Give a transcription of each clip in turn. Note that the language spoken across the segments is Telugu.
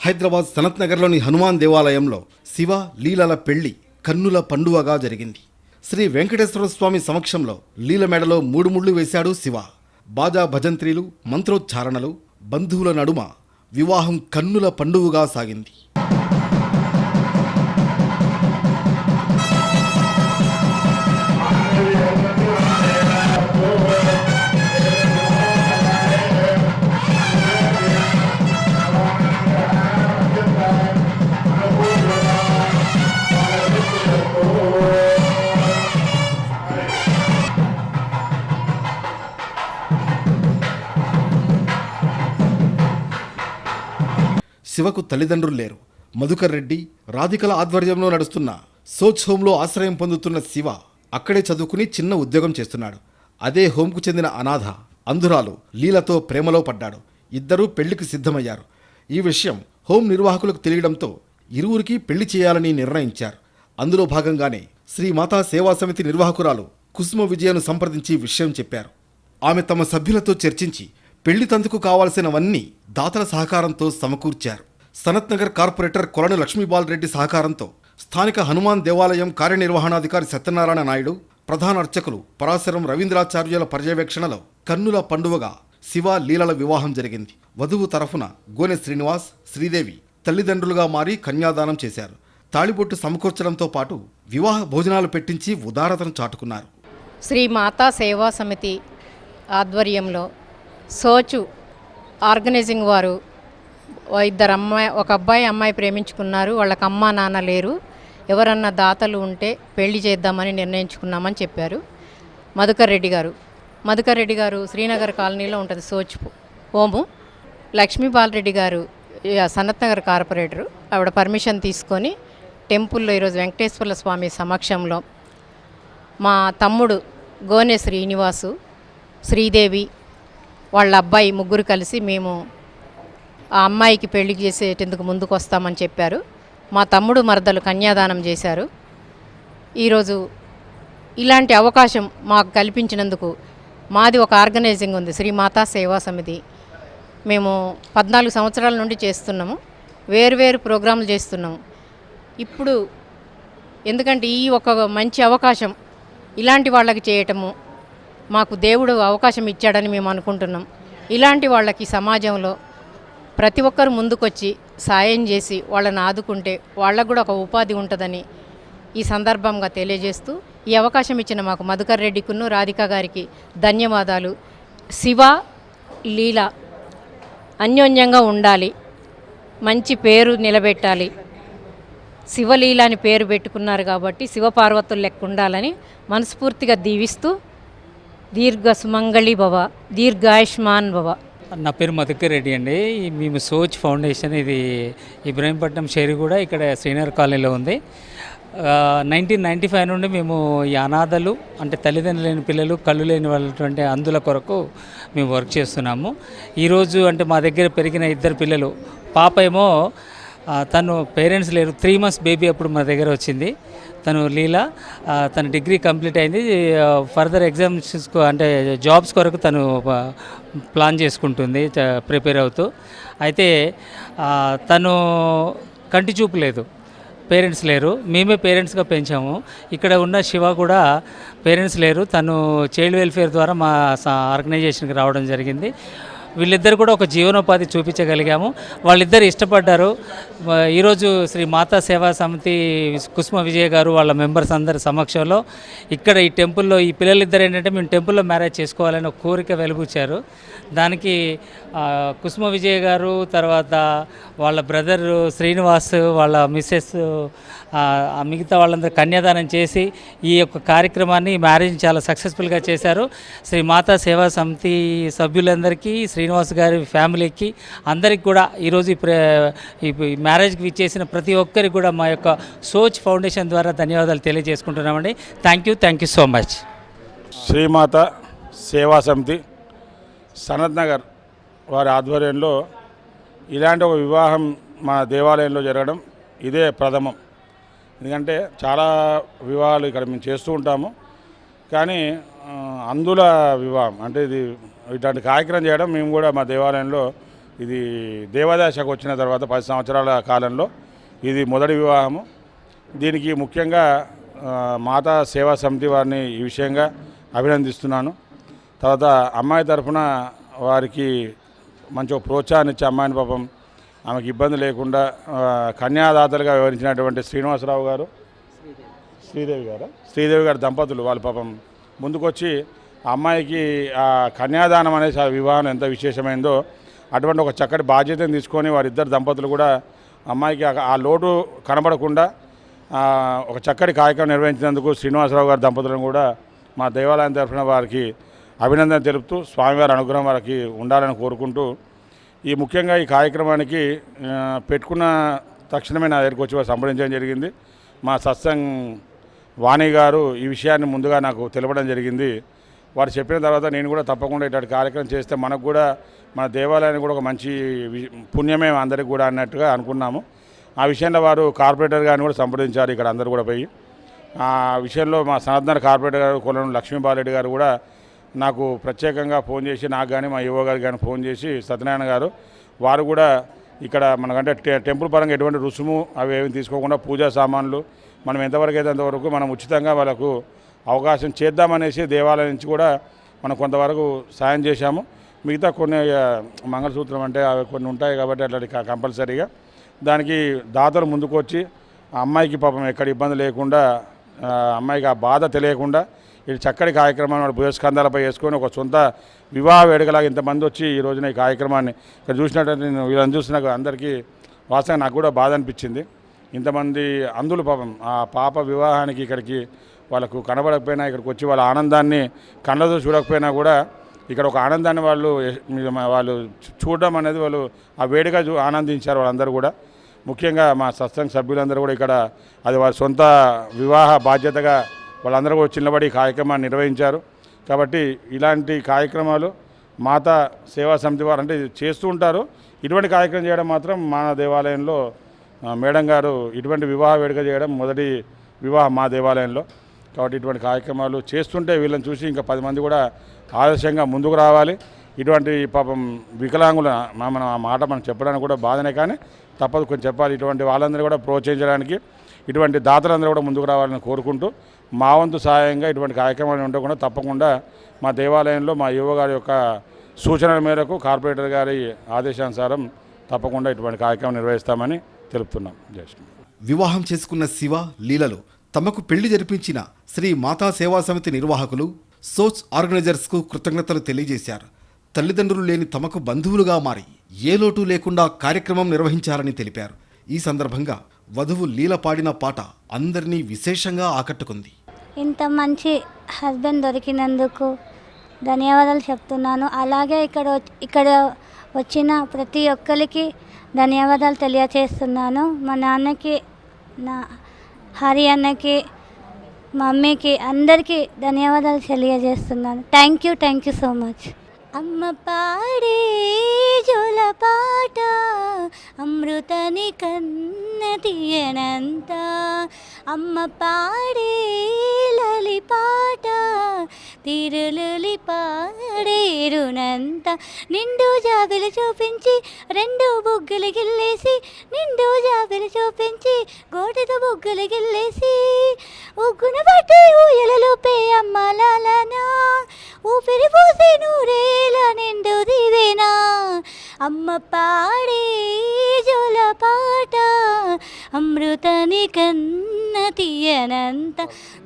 హైదరాబాద్ సనత్ నగర్లోని హనుమాన్ దేవాలయంలో శివ లీలల పెళ్లి కన్నుల పండువగా జరిగింది. శ్రీ వెంకటేశ్వర స్వామి సమక్షంలో లీల మెడలో 3 ముళ్ళు వేశాడు శివ. బాజా భజంత్రీలు, మంత్రోచ్చారణలు, బంధువుల నడుమ వివాహం కన్నుల పండువగా సాగింది. శివకు తల్లిదండ్రులు లేరు. మధుకర్ రెడ్డి, రాధికల ఆధ్వర్యంలో నడుస్తున్న సోచ్ హోంలో ఆశ్రయం పొందుతున్న శివ అక్కడే చదువుకుని చిన్న ఉద్యోగం చేస్తున్నాడు. అదే హోంకు చెందిన అనాథ అంధురాలు లీలతో ప్రేమలో పడ్డాడు. ఇద్దరూ పెళ్లికి సిద్ధమయ్యారు. ఈ విషయం హోం నిర్వాహకులకు తెలియడంతో ఇరువురికి పెళ్లి చేయాలని నిర్ణయించారు. అందులో భాగంగానే శ్రీమాతా సేవా సమితి నిర్వాహకురాలు కుసుమ విజయను సంప్రదించి విషయం చెప్పారు. ఆమె తమ సభ్యులతో చర్చించి పెళ్లి తందుకు కావాల్సినవన్నీ దాతల సహకారంతో సమకూర్చారు. సనత్ నగర్ కార్పొరేటర్ కొలను లక్ష్మీబాల్ రెడ్డి సహకారంతో స్థానిక హనుమాన్ దేవాలయం కార్యనిర్వహణాధికారి సత్యనారాయణ నాయుడు, ప్రధాన అర్చకులు పరాశరం రవీంద్రాచార్యుల పర్యవేక్షణలో కన్నుల పండువగా శివ లీలల వివాహం జరిగింది. వధువు తరఫున గోనె శ్రీనివాస్, శ్రీదేవి తల్లిదండ్రులుగా మారి కన్యాదానం చేశారు. తాళిబొట్టు సమకూర్చడంతో పాటు వివాహ భోజనాలు పెట్టించి ఉదారతను చాటుకున్నారు. శ్రీ మాతా సేవా సమితి ఆధ్వర్యంలో సోచు ఆర్గనైజింగ్ వారు ఒక అబ్బాయి అమ్మాయి ప్రేమించుకున్నారు. వాళ్ళకి అమ్మా నాన్న లేరు. ఎవరన్నా దాతలు ఉంటే పెళ్లి చేద్దామని నిర్ణయించుకున్నామని చెప్పారు. మధుకర్ రెడ్డి గారు శ్రీనగర్ కాలనీలో ఉంటుంది సోచ్ హోము. లక్ష్మీబాల్ రెడ్డి గారు సనత్ నగర్ కార్పొరేటరు. ఆవిడ పర్మిషన్ తీసుకొని టెంపుల్లో ఈరోజు వెంకటేశ్వర స్వామి సమక్షంలో మా తమ్ముడు గోనె శ్రీనివాసు, శ్రీదేవి వాళ్ళ అబ్బాయి ముగ్గురు కలిసి మేము ఆ అమ్మాయికి పెళ్లి చేసేటందుకు ముందుకు వస్తామని చెప్పారు. మా తమ్ముడు మరదలు కన్యాదానం చేశారు. ఈరోజు ఇలాంటి అవకాశం మాకు కల్పించినందుకు మాది ఒక ఆర్గనైజింగ్ ఉంది, శ్రీ మాతా సేవా సమితి. మేము 14 సంవత్సరాల నుండి చేస్తున్నాము. వేరువేరు ప్రోగ్రాంలు చేస్తున్నాము. ఇప్పుడు ఎందుకంటే ఈ ఒక మంచి అవకాశం ఇలాంటి వాళ్ళకి చేయటము మాకు దేవుడు అవకాశం ఇచ్చాడని మేము అనుకుంటున్నాం. ఇలాంటి వాళ్ళకి సమాజంలో ప్రతి ఒక్కరు ముందుకొచ్చి సాయం చేసి వాళ్ళని ఆదుకుంటే వాళ్ళకు కూడా ఒక ఉపాధి ఉంటుందని ఈ సందర్భంగా తెలియజేస్తూ ఈ అవకాశం ఇచ్చిన మాకు మధుకర్ రెడ్డికును రాధిక గారికి ధన్యవాదాలు. శివ లీల అన్యోన్యంగా ఉండాలి, మంచి పేరు నిలబెట్టాలి. శివలీల అని పేరు పెట్టుకున్నారు కాబట్టి శివపార్వతులు లెక్క ఉండాలని మనస్ఫూర్తిగా దీవిస్తూ దీర్ఘ సుమంగళి భవ, దీర్ఘాయుష్మాన్ భవ. నా పేరు మధుకర్ రెడ్డి అండి. మేము సోచ్ ఫౌండేషన్, ఇది ఇబ్రహీంపట్నం షేర్ కూడా ఇక్కడ శ్రీనగర్ కాలనీలో ఉంది. 1995 నుండి మేము ఈ అనాథలు అంటే తల్లిదండ్రులు లేని పిల్లలు, కళ్ళు లేని వాళ్ళటువంటి అందుల కొరకు మేము వర్క్ చేస్తున్నాము. ఈరోజు అంటే మా దగ్గర పెరిగిన 2 పిల్లలు, పాప ఏమో తను పేరెంట్స్ లేరు, 3 months బేబీ అప్పుడు మా దగ్గర వచ్చింది. తను లీల, తన డిగ్రీ కంప్లీట్ అయింది. ఫర్దర్ ఎగ్జామ్స్ అంటే జాబ్స్ కొరకు తను ప్లాన్ చేసుకుంటుంది, ప్రిపేర్ అవుతూ. అయితే తను కంటి చూపు లేదు, పేరెంట్స్ లేరు, మేమే పేరెంట్స్గా పెంచాము. ఇక్కడ ఉన్న శివ కూడా పేరెంట్స్ లేరు, తను చైల్డ్ వెల్ఫేర్ ద్వారా మా ఆర్గనైజేషన్కి రావడం జరిగింది. వీళ్ళిద్దరు కూడా ఒక జీవనోపాధి చూపించగలిగాము. వాళ్ళిద్దరు ఇష్టపడ్డారు. ఈరోజు శ్రీ మాతా సేవా సమితి కుసుమ విజయ్ గారు వాళ్ళ మెంబర్స్ అందరి సమక్షంలో ఇక్కడ ఈ టెంపుల్లో ఈ పిల్లలిద్దరు ఏంటంటే మేము టెంపుల్లో మ్యారేజ్ చేసుకోవాలని ఒక కోరిక వెలుబుచ్చారు. దానికి కుసుమ విజయ్ గారు, తర్వాత వాళ్ళ బ్రదర్ శ్రీనివాస్, వాళ్ళ మిస్సెస్, మిగతా వాళ్ళందరూ కన్యాదానం చేసి ఈ యొక్క కార్యక్రమాన్ని, మ్యారేజ్ చాలా సక్సెస్ఫుల్గా చేశారు. శ్రీ మాతా సేవా సమితి సభ్యులందరికీ, శ్రీనివాస్ గారి ఫ్యామిలీకి అందరికి కూడా ఈరోజు ఈ మ్యారేజ్కి విచ్చేసిన ప్రతి ఒక్కరికి కూడా మా యొక్క సోచ్ ఫౌండేషన్ ద్వారా ధన్యవాదాలు తెలియజేసుకుంటున్నామండి. Thank you so much. Srimatha Seva సమితి సనత్ నగర్ వారి ఆధ్వర్యంలో ఇలాంటి ఒక వివాహం మా దేవాలయంలో జరగడం ఇదే ప్రథమం. ఎందుకంటే చాలా వివాహాలు ఇక్కడ మేము చేస్తూ ఉంటాము, కానీ అందుల వివాహం అంటే ఇది ఇట్లాంటి కార్యక్రమం చేయడం మేము కూడా మా దేవాలయంలో ఇది దేవాదాయ శాఖ వచ్చిన తర్వాత 10 సంవత్సరాల కాలంలో ఇది మొదటి వివాహము. దీనికి ముఖ్యంగా మాతా సేవా సమితి వారిని ఈ విషయంగా అభినందిస్తున్నాను. తర్వాత అమ్మాయి తరఫున వారికి మంచి ప్రోత్సాహాన్ని ఇచ్చి అమ్మాయిని పాపం ఆమెకు ఇబ్బంది లేకుండా కన్యాదాతలుగా వివరించినటువంటి శ్రీనివాసరావు గారు, శ్రీదేవి గారు దంపతులు వాళ్ళు పాపం ముందుకొచ్చి ఆ అమ్మాయికి ఆ కన్యాదానం అనేది వివాహం ఎంత విశేషమైందో అటువంటి ఒక చక్కటి బాధ్యతను తీసుకొని వారిద్దరు దంపతులు కూడా అమ్మాయికి ఆ లోటు కనబడకుండా ఒక చక్కటి కార్యక్రమం నిర్వహించినందుకు శ్రీనివాసరావు గారి దంపతులను కూడా మా దేవాలయం తరఫున వారికి అభినందన తెలుపుతూ స్వామివారి అనుగ్రహం వారికి ఉండాలని కోరుకుంటూ ఈ ముఖ్యంగా ఈ కార్యక్రమానికి పెట్టుకున్న తక్షణమే నా దగ్గరికి వచ్చి వారు సంప్రదించడం జరిగింది. మా సత్సంగ్ వాణి గారు ఈ విషయాన్ని ముందుగా నాకు తెలపడం జరిగింది. వారు చెప్పిన తర్వాత నేను కూడా తప్పకుండా ఇట్లాంటి కార్యక్రమం చేస్తే మనకు కూడా మన దేవాలయానికి కూడా ఒక మంచి పుణ్యమే అందరికీ కూడా అన్నట్టుగా అనుకున్నాము. ఆ విషయంలో వారు కార్పొరేటర్ గారిని కూడా సంప్రదించారు. ఇక్కడ అందరూ కూడా పోయి ఆ విషయంలో మా సనాతన కార్పొరేటర్ గారు కొలను లక్ష్మీబాలరెడ్డి గారు కూడా నాకు ప్రత్యేకంగా ఫోన్ చేసి నాకు కానీ మా యువ గారికి కానీ ఫోన్ చేసి సత్యనారాయణ గారు వారు కూడా ఇక్కడ మనకంటే టెంపుల్ పరంగా ఎటువంటి రుసుము అవి ఏమి తీసుకోకుండా పూజా సామాన్లు మనం ఎంతవరకు అయితే అంతవరకు మనం ఉచితంగా వాళ్ళకు అవకాశం చేద్దామనేసి దేవాలయం నుంచి కూడా మనం కొంతవరకు సాయం చేశాము. మిగతా కొన్ని మంగళసూత్రం అంటే అవి కొన్ని ఉంటాయి కాబట్టి అట్లాంటి కంపల్సరీగా దానికి దాతలు ముందుకు వచ్చి ఆ అమ్మాయికి పాపం ఎక్కడ ఇబ్బంది లేకుండా అమ్మాయికి ఆ బాధ తెలియకుండా ఇది చక్కటి కార్యక్రమాన్ని భుజస్కంధాలపై వేసుకొని ఒక సొంత వివాహ వేడుకలాగా ఇంతమంది వచ్చి ఈ రోజున ఈ కార్యక్రమాన్ని ఇక్కడ చూసినట్టు నేను వీళ్ళని చూసినాక అందరికీ వాస్తవంగా నాకు కూడా బాధ అనిపించింది. ఇంతమంది అందులు పాపం ఆ పాప వివాహానికి ఇక్కడికి వాళ్ళకు కనబడకపోయినా ఇక్కడికి వచ్చి వాళ్ళ ఆనందాన్ని కళ్ళతో చూడకపోయినా కూడా ఇక్కడ ఒక ఆనందాన్ని వాళ్ళు చూడడం అనేది వాళ్ళు ఆ వేడిగా ఆనందించారు వాళ్ళందరూ కూడా. ముఖ్యంగా మా సత్సంగ సభ్యులందరూ కూడా ఇక్కడ అది వారి సొంత వివాహ బాధ్యతగా వాళ్ళందరూ కూడా చిన్నబడి కార్యక్రమాన్ని నిర్వహించారు. కాబట్టి ఇలాంటి కార్యక్రమాలు మాతా సేవా సమితి వారు అంటే చేస్తూ ఉంటారు. ఇటువంటి కార్యక్రమం చేయడం మాత్రం మన దేవాలయంలో మేడం గారు ఇటువంటి వివాహ వేడుక చేయడం మొదటి వివాహం మా దేవాలయంలో. కాబట్టి ఇటువంటి కార్యక్రమాలు చేస్తుంటే వీళ్ళని చూసి ఇంకా 10 మంది కూడా ఆదర్శంగా ముందుకు రావాలి. ఇటువంటి పాపం వికలాంగుల మనం ఆ మాట మనం చెప్పడానికి కూడా బాధనే, కానీ తప్పదు కొంచెం చెప్పాలి. ఇటువంటి వాళ్ళందరూ కూడా ప్రోత్సహించడానికి ఇటువంటి దాతలందరూ కూడా ముందుకు రావాలని కోరుకుంటూ మా వంతు సహాయంగా ఇటువంటి కార్యక్రమాలు ఉండకుండా తప్పకుండా మా దేవాలయంలో మా యువ గారి యొక్క సూచనల మేరకు కార్పొరేటర్ గారి ఆదేశానుసారం తప్పకుండా ఇటువంటి కార్యక్రమం నిర్వహిస్తామని తెలుపుతున్నాం. జస్ట్ వివాహం చేసుకున్న శివ లీలలు తమకు పెళ్లి జరిపించిన శ్రీ మాతా సేవా సమితి నిర్వాహకులు సోచ్ ఆర్గనైజర్స్కు కృతజ్ఞతలు తెలియజేశారు. తల్లిదండ్రులు లేని తమకు బంధువులుగా మారి ఏ లోటు లేకుండా కార్యక్రమం నిర్వహించారని తెలిపారు. ఈ సందర్భంగా వధువు లీల పాడిన పాట అందరినీ విశేషంగా ఆకట్టుకుంది. ఇంత మంచి హస్బెండ్ దొరికినందుకు ధన్యవాదాలు చెప్తున్నాను. అలాగే ఇక్కడ వచ్చిన ప్రతి ఒక్కరికి ధన్యవాదాలు తెలియచేస్తున్నాను. మా నాన్నకి, నా హరి అన్నకి, మమ్మీకి, అందరికీ ధన్యవాదాలు తెలియజేస్తున్నాను. Thank you so much. అమ్మ పాడే జోల పాట అమృతని కన్న తీయనంత, అమ్మ పాడే లలి పాట తిరులులి పాడేరునంత, నిండు జాబిలు చూపించి 2 బుగ్గలు గిల్లేసి, నిండు జాబిలు చూపించి గోటితో బుగ్గలు గిల్లేసి, ఉగ్గున పట్టి ఊయలలోపే అమ్మ లాలనా, ఊపిరి పోసి నూరేల నిండు దివేనా, అమ్మ పాడే జోల పాట అమృతని కన్న తీయనంత,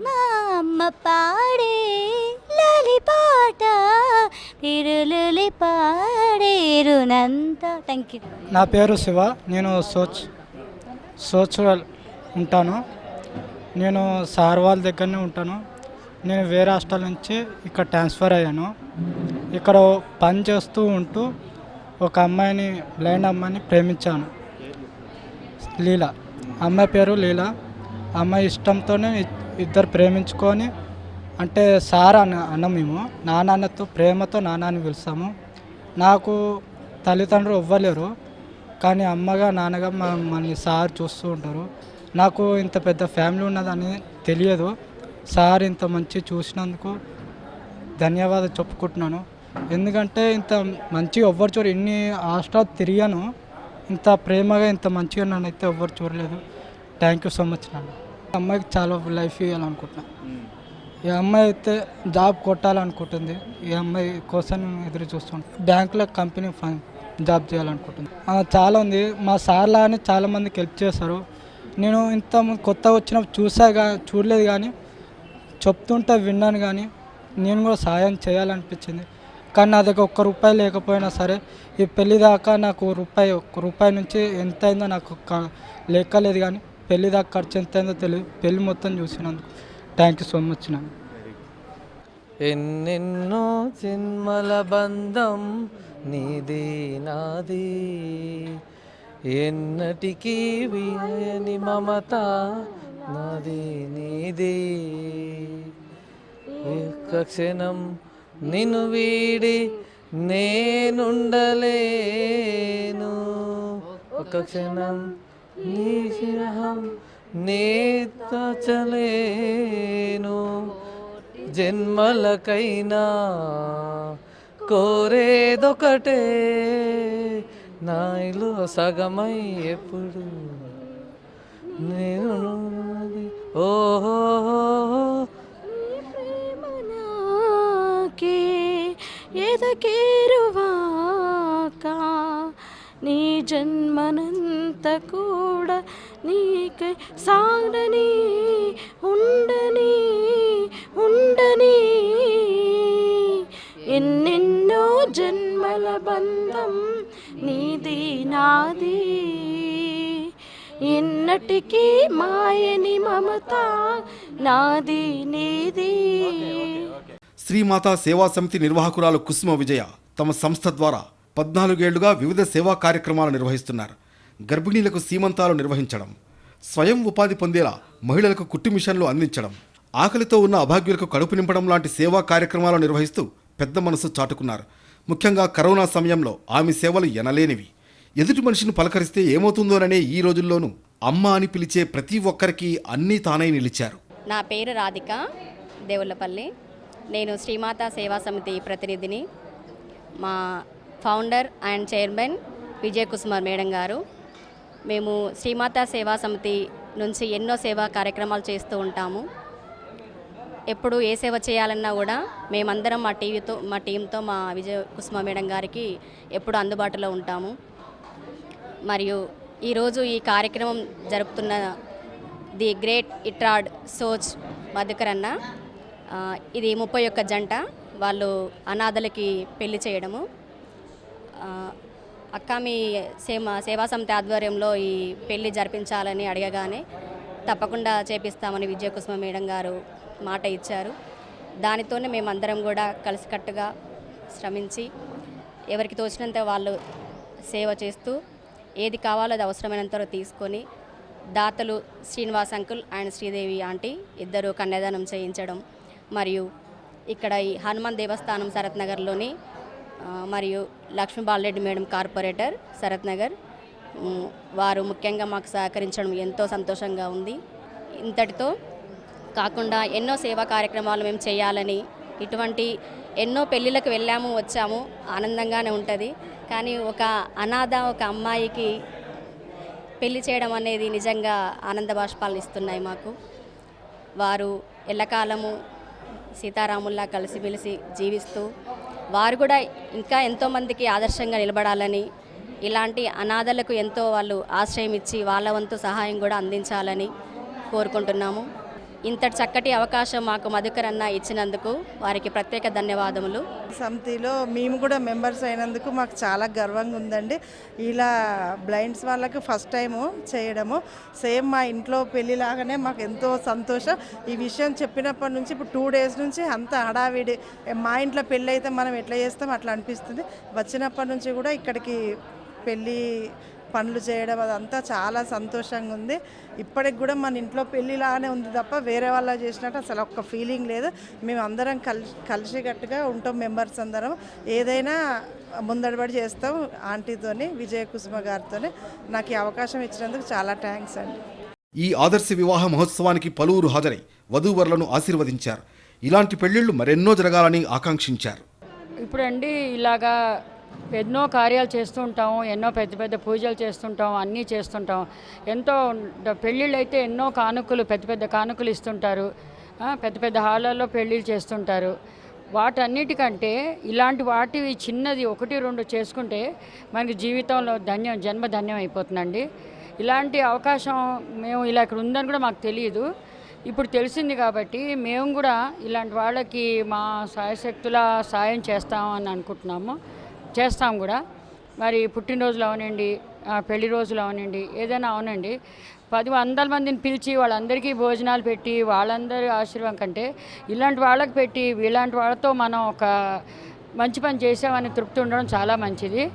మా అమ్మ పాడే లాలి పాట తిరులులి పాడేరునంత. Thank you. నా పేరు శివ. నేను సోచ్లో ఉంటాను. నేను సార్ వాళ్ళ దగ్గరనే ఉంటాను. నేను వేరే హాస్టల్ నుంచి ఇక్కడ ట్రాన్స్ఫర్ అయ్యాను. ఇక్కడ పని చేస్తూ ఉంటూ ఒక అమ్మాయిని, బ్లైండ్ అమ్మాయిని ప్రేమించాను, లీల. అమ్మాయి పేరు లీల. అమ్మాయి ఇష్టంతోనే ఇద్దరు ప్రేమించుకొని, అంటే సార్ అన్న మేము నాన్నతో ప్రేమతో నాన్నని పిలుస్తాము. నాకు తల్లిదండ్రులు ఇవ్వలేరు, కానీ అమ్మగా నాన్నగా మమ్మల్ని సార్ చూస్తూ ఉంటారు. నాకు ఇంత పెద్ద ఫ్యామిలీ ఉన్నదని తెలియదు. సార్ ఇంత మంచి చూసినందుకు ధన్యవాదాలు చెప్పుకుంటున్నాను. ఎందుకంటే ఇంత మంచిగా ఎవ్వరు చూడరు, ఎన్ని హాస్టల్ తిరిగాను, ఇంత ప్రేమగా ఇంత మంచిగా నన్ను అయితే ఎవ్వరు చూడలేదు. థ్యాంక్ యూ సో మచ్ నాన్న. అమ్మాయికి చాలా లైఫ్ ఇవ్వాలనుకుంటున్నాను. ఈ అమ్మాయి అయితే జాబ్ కొట్టాలనుకుంటుంది. ఈ అమ్మాయి కోసం నేను ఎదురు చూస్తుంటాను. బ్యాంకులో కంపెనీ జాబ్ చేయాలనుకుంటుంది. చాలా ఉంది. మా సార్లా అని చాలామందికి హెల్ప్ చేస్తారు. నేను ఇంత కొత్తగా వచ్చినప్పుడు చూడలేదు, కానీ చెప్తుంటే విన్నాను, కానీ నేను కూడా సాయం చేయాలనిపించింది. కానీ నా దగ్గర ₹1 లేకపోయినా సరే ఈ పెళ్ళి దాకా నాకు ఒక్క రూపాయి నుంచి ఎంత అయిందో నాకు లెక్కలేదు, కానీ పెళ్ళి దాకా ఖర్చు ఎంత అయిందో తెలియదు. పెళ్ళి మొత్తం చూసినందుకు థ్యాంక్ యూ సో మచ్ నాన్న. ఎన్నెన్నో జన్మల బంధం నీది నాది, ఎన్నటికీ వీయని మమత నాది నీది. ఒక్క క్షణం నిన్ను వీడి నేనుండలేను, ఒక క్షణం నీ స్నేహం నే దాచలేను. జన్మలకైనా కోరేదొకటే, నాలో సగమై ఎప్పుడు నేను ఓహో ఎదకేరువాక నీ జన్మనంత కూడా నీకై సాగని ఉండని ఉండని. ఎన్నెన్నో జన్మల బంధం నీది నాది, ఎన్నటికీ మాయని మమత నాది నీది. శ్రీమాతా సేవా సమితి నిర్వాహకురాలు కుసుమ విజయ తమ సంస్థ ద్వారా 14 ఏళ్లుగా వివిధ సేవా కార్యక్రమాలు నిర్వహిస్తున్నారు. గర్భిణీలకు సీమంతాలు నిర్వహించడం, స్వయం ఉపాధి పొందేలా మహిళలకు కుట్టు మిషన్లు అందించడం, ఆకలితో ఉన్న అభాగ్యులకు కడుపు నింపడం లాంటి సేవా కార్యక్రమాలు నిర్వహిస్తూ పెద్ద మనసు చాటుకున్నారు. ముఖ్యంగా కరోనా సమయంలో ఆమె సేవలు ఎనలేనివి. ఎదుటి మనిషిని పలకరిస్తే ఏమవుతుందోననే ఈ రోజుల్లోనూ అమ్మ అని పిలిచే ప్రతి ఒక్కరికి అన్నీ తానై నిలిచారు. నా పేరు రాధిక దేవులపల్లి. నేను శ్రీమాతా సేవా సమితి ప్రతినిధిని. మా ఫౌండర్ అండ్ చైర్మన్ విజయ కుసుమార్ మేడం గారు. మేము శ్రీమాతా సేవా సమితి నుంచి ఎన్నో సేవా కార్యక్రమాలు చేస్తూ ఉంటాము. ఎప్పుడు ఏ సేవ చేయాలన్నా కూడా మేమందరం మా టీంతో మా విజయ కుసుమ మేడం గారికి ఎప్పుడు అందుబాటులో ఉంటాము. మరియు ఈరోజు ఈ కార్యక్రమం జరుపుతున్న ది గ్రేట్ ఇట్రాడ్ సోచ్ మధుకర్ అన్న, ఇది 31 జంట. వాళ్ళు అనాథలకి పెళ్లి చేయడము. అక్క మీ సేవా సమితి ఆధ్వర్యంలో ఈ పెళ్లి జరిపించాలని అడగగానే తప్పకుండా చేపిస్తామని విజయ కుసుమ మేడం గారు మాట ఇచ్చారు. దానితోనే మేమందరం కూడా కలిసికట్టుగా శ్రమించి ఎవరికి తోచినంత వాళ్ళు సేవ చేస్తూ ఏది కావాలో అది అవసరమైనంత తీసుకొని దాతలు Srinivas uncle and Sridevi aunty ఇద్దరు కన్యాదానం చేయించడం, మరియు ఇక్కడ ఈ హనుమాన్ దేవస్థానం శరత్ నగర్లోని మరియు లక్ష్మీబాలరెడ్డి మేడం కార్పొరేటర్ శరత్ నగర్ వారు ముఖ్యంగా మాకు సహకరించడం ఎంతో సంతోషంగా ఉంది. ఇంతటితో కాకుండా ఎన్నో సేవా కార్యక్రమాలు మేము చేయాలని, ఇటువంటి ఎన్నో పెళ్ళిళ్ళకు వెళ్ళాము వచ్చాము, ఆనందంగానే ఉంటుంది. కానీ ఒక అనాథ ఒక అమ్మాయికి పెళ్లి చేయడం అనేది నిజంగా ఆనంద బాష్పాలను ఇస్తున్నాయి మాకు. వారు ఎల్లకాలము సీతారాముల్లా కలిసిమెలిసి జీవిస్తూ వారు కూడా ఇంకా ఎంతోమందికి ఆదర్శంగా నిలబడాలని, ఇలాంటి అనాథలకు ఎంతో వాళ్ళు ఆశ్రయం ఇచ్చి వాళ్ళ వంతు సహాయం కూడా అందించాలని కోరుకుంటున్నాము. ఇంతటి చక్కటి అవకాశం మాకు మధుకర్ అన్న ఇచ్చినందుకు వారికి ప్రత్యేక ధన్యవాదములు. సమితిలో మేము కూడా మెంబర్స్ అయినందుకు మాకు చాలా గర్వంగా ఉందండి. ఇలా బ్లైండ్స్ వాళ్ళకి ఫస్ట్ టైము చేయడము, సేమ్ మా ఇంట్లో పెళ్ళిలాగానే మాకు ఎంతో సంతోషం. ఈ విషయం చెప్పినప్పటి నుంచి ఇప్పుడు 2 days నుంచి అంత హడావిడి, మా ఇంట్లో పెళ్ళి అయితే మనం ఎట్లా చేస్తాం అట్లా అనిపిస్తుంది. వచ్చినప్పటి నుంచి కూడా ఇక్కడికి పెళ్ళి పనులు చేయడం అదంతా చాలా సంతోషంగా ఉంది. ఇప్పటికి కూడా మన ఇంట్లో పెళ్ళిలానే ఉంది తప్ప వేరే వాళ్ళ చేసినట్టు అసలు ఒక్క ఫీలింగ్ లేదు. మేము అందరం కలిసికట్టుగా ఉంటాం, మెంబర్స్ అందరం ఏదైనా ముందడబడి చేస్తాం. ఆంటీతోని విజయ కుసుమ గారితోనే నాకు ఈ అవకాశం ఇచ్చినందుకు చాలా థ్యాంక్స్ అండి. ఈ ఆదర్శ వివాహ మహోత్సవానికి పలువురు హాజరై వధూవరులను ఆశీర్వదించారు. ఇలాంటి పెళ్లిళ్లు మరెన్నో జరగాలని ఆకాంక్షించారు. ఇప్పుడండి ఇలాగా ఎన్నో కార్యాలు చేస్తూ ఉంటాం, ఎన్నో పెద్ద పెద్ద పూజలు చేస్తుంటాం, అన్నీ చేస్తుంటాం. ఎంతో పెళ్ళిళ్ళు అయితే ఎన్నో కానుకలు, పెద్ద పెద్ద కానుకలు ఇస్తుంటారు, పెద్ద పెద్ద హాళ్ళల్లో పెళ్ళిళ్ళు చేస్తుంటారు. వాటన్నిటికంటే ఇలాంటి వాటివి చిన్నది 1-2 చేసుకుంటే మనకి జీవితంలో జన్మ ధన్యం అయిపోతుందండి. ఇలాంటి అవకాశం మేము ఇలా ఇక్కడ ఉందని కూడా మాకు తెలియదు, ఇప్పుడు తెలిసింది కాబట్టి మేము కూడా ఇలాంటి వాళ్ళకి మా సాయశక్తుల సాయం చేస్తామని అనుకుంటున్నాము, చేస్తాం కూడా. మరి పుట్టినరోజులు అవనండి, పెళ్లి రోజులు అవనండి, ఏదైనా అవనండి, 100 మందిని పిలిచి వాళ్ళందరికీ భోజనాలు పెట్టి వాళ్ళందరి ఆశీర్వాదం కంటే ఇలాంటి వాళ్ళకి పెట్టి ఇలాంటి వాళ్ళతో మనం ఒక మంచి పని చేసామని తృప్తి ఉండడం చాలా మంచిది.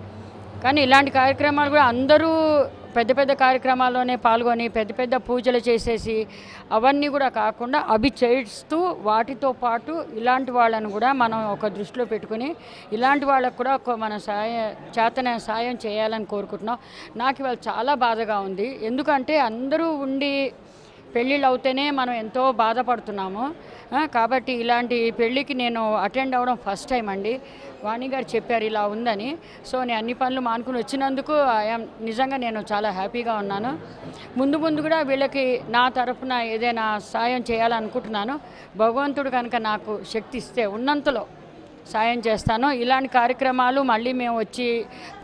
కానీ ఇలాంటి కార్యక్రమాలు కూడా అందరూ పెద్ద పెద్ద కార్యక్రమాల్లోనే పాల్గొని పెద్ద పెద్ద పూజలు చేసేసి అవన్నీ కూడా కాకుండా అవి చేస్తూ వాటితో పాటు ఇలాంటి వాళ్ళని కూడా మనం ఒక దృష్టిలో పెట్టుకుని ఇలాంటి వాళ్ళకు కూడా మన చేతన సాయం చేయాలని కోరుకుంటున్నాం. నాకు ఇవాళ చాలా బాధగా ఉంది, ఎందుకంటే అందరూ ఉండి పెళ్ళిళ్ళు అవుతేనే మనం ఎంతో బాధపడుతున్నాము. కాబట్టి ఇలాంటి పెళ్ళికి నేను అటెండ్ అవ్వడం ఫస్ట్ టైం అండి. వాణి గారు చెప్పారు ఇలా ఉందని, సో నేను అన్ని పనులు మానుకుని వచ్చినందుకు నిజంగా నేను చాలా హ్యాపీగా ఉన్నాను. ముందు కూడా వీళ్ళకి నా తరఫున ఏదైనా సాయం చేయాలనుకుంటున్నాను. భగవంతుడు కనుక నాకు శక్తి ఇస్తే ఉన్నంతలో సాయం చేస్తాను. ఇలాంటి కార్యక్రమాలు మళ్ళీ మేము వచ్చి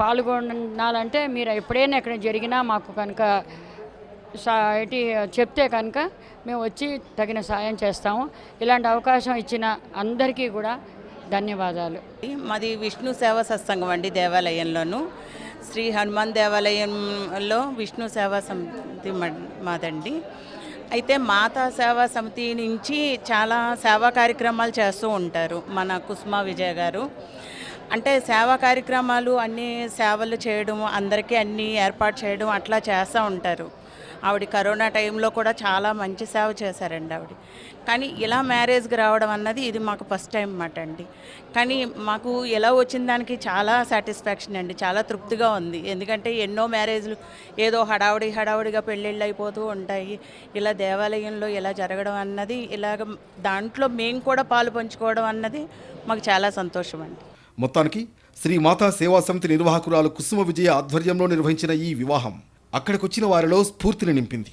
పాల్గొనాలంటే మీరు ఎప్పుడైనా ఎక్కడ జరిగినా మాకు కనుక చెప్తే కనుక మేము వచ్చి తగిన సాయం చేస్తాము. ఇలాంటి అవకాశం ఇచ్చిన అందరికీ కూడా ధన్యవాదాలు. మాది విష్ణు సేవా సత్సంగం అండి, దేవాలయంలోను శ్రీ హనుమాన్ దేవాలయంలో విష్ణు సేవా సమితి మాదండి. అయితే మాతా సేవా సమితి నుంచి చాలా సేవా కార్యక్రమాలు చేస్తూ ఉంటారు మన కుసుమ విజయ్ గారు. అంటే సేవా కార్యక్రమాలు అన్ని సేవలు చేయడం, అందరికీ అన్నీ ఏర్పాటు చేయడం అట్లా చేస్తూ ఉంటారు. ఆవిడ కరోనా టైంలో కూడా చాలా మంచి సేవ చేశారండి ఆవిడ. కానీ ఇలా మ్యారేజ్కి రావడం అన్నది ఇది మాకు ఫస్ట్ టైం అన్నమాట అండి. కానీ మాకు ఎలా వచ్చిన దానికి చాలా సాటిస్ఫాక్షన్ అండి, చాలా తృప్తిగా ఉంది. ఎందుకంటే ఎన్నో మ్యారేజ్లు ఏదో హడావుడిగా పెళ్ళిళ్ళు అయిపోతూ ఉంటాయి. ఇలా దేవాలయంలో ఇలా జరగడం అన్నది, ఇలాగ దాంట్లో మేము కూడా పాలు పంచుకోవడం అన్నది మాకు చాలా సంతోషం అండి. మొత్తానికి శ్రీ మాతా సేవా సమితి నిర్వాహకురాలు కుసుమ విజయ ఆధ్వర్యంలో నిర్వహించిన ఈ వివాహం అక్కడికొచ్చిన వారిలో స్ఫూర్తిని నింపింది.